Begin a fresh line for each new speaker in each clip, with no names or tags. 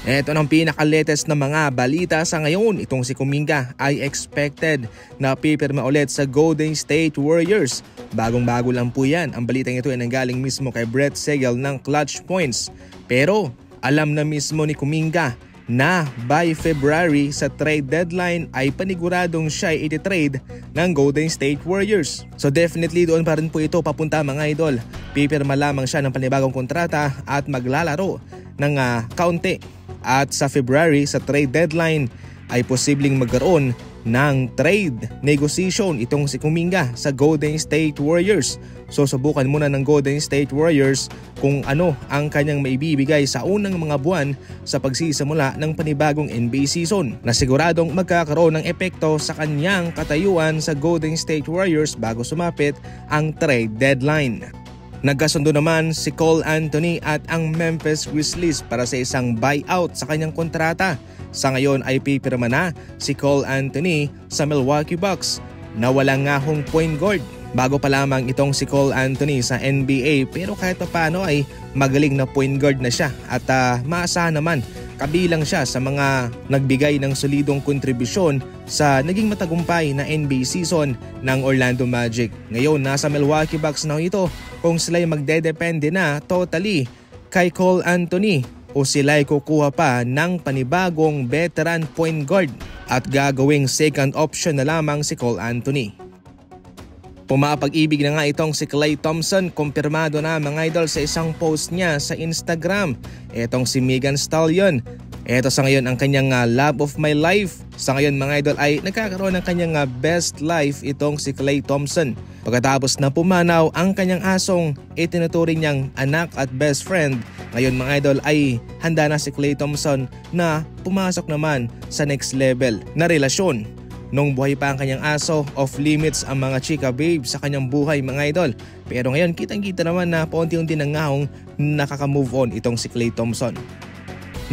Ito ng pinaka-latest na mga balita sa ngayon. Itong si Kuminga ay expected na pipirma ulit sa Golden State Warriors. Bagong-bago lang po yan. Ang balitang ito ay nanggaling mismo kay Brett Segel ng Clutch Points. Pero alam na mismo ni Kuminga na by February sa trade deadline ay paniguradong siya ay iti-trade ng Golden State Warriors. So definitely doon pa rin po ito papunta mga idol. Pipirma lamang siya ng panibagong kontrata at maglalaro ng kaunti. At sa February sa trade deadline ay posibleng magkaroon ng trade negotiation itong si Kuminga sa Golden State Warriors. So subukan muna ng Golden State Warriors kung ano ang kanyang maibibigay sa unang mga buwan sa pagsisimula ng panibagong NBA season na siguradong magkakaroon ng epekto sa kanyang katayuan sa Golden State Warriors bago sumapit ang trade deadline. Nagkasundo naman si Cole Anthony at ang Memphis Grizzlies para sa isang buyout sa kanyang kontrata. Sa ngayon ay pipirma na si Cole Anthony sa Milwaukee Bucks na walang ngahong point guard. Bago pa lamang itong si Cole Anthony sa NBA pero kahit paano ay magaling na point guard na siya at maasahan naman kabilang siya sa mga nagbigay ng solidong kontribusyon sa naging matagumpay na NBA season ng Orlando Magic. Ngayon nasa Milwaukee Bucks na ito kung sila'y magdedepende na totally kay Cole Anthony o sila'y kukuha pa ng panibagong veteran point guard at gagawing second option na lamang si Cole Anthony. Pumapag-ibig na nga itong si Klay Thompson, kumpirmado na mga idol sa isang post niya sa Instagram. Etong si Megan Stallion. Ito sa ngayon ang kanyang love of my life. Sa ngayon mga idol ay nagkakaroon ng kanyang best life itong si Klay Thompson. Pagkatapos na pumanaw ang kanyang asong itinuturing niyang anak at best friend, ngayon mga idol ay handa na si Klay Thompson na pumasok naman sa next level na relasyon. Nung buhay pa ang kanyang aso, off limits ang mga chika babe sa kanyang buhay mga idol. Pero ngayon kitang-kita naman na paunti-unti nang ngahong nakaka-move on itong si Klay Thompson.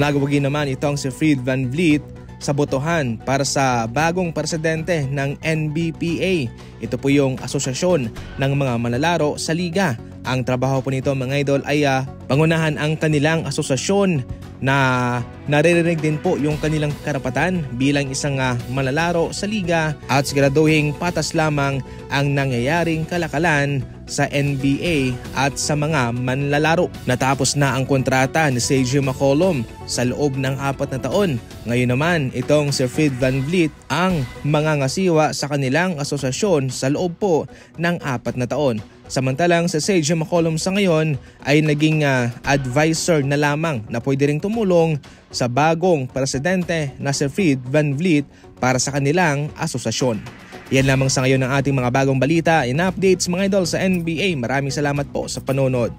Nagawagi naman itong si Fred VanVleet sa botohan para sa bagong presidente ng NBPA. Ito po yung asosasyon ng mga manlalaro sa liga. Ang trabaho po nito mga idol ay pangunahan ang kanilang asosasyon na naririnig din po yung kanilang karapatan bilang isang manlalaro sa liga at siguraduhing patas lamang ang nangyayaring kalakalan sa NBA at sa mga manlalaro. Natapos na ang kontrata ni CJ McCollum sa loob ng 4 na taon. Ngayon naman itong si Fred VanVleet ang mangangasiwa sa kanilang asosasyon sa loob po ng 4 na taon. Samantalang si CJ McCollum sa ngayon ay naging advisor na lamang na pwede ring tumulong sa bagong presidente na si Fred VanVleet para sa kanilang asosasyon. Yan lamang sa ngayon ang ating mga bagong balita and updates mga idol sa NBA. Maraming salamat po sa panonood.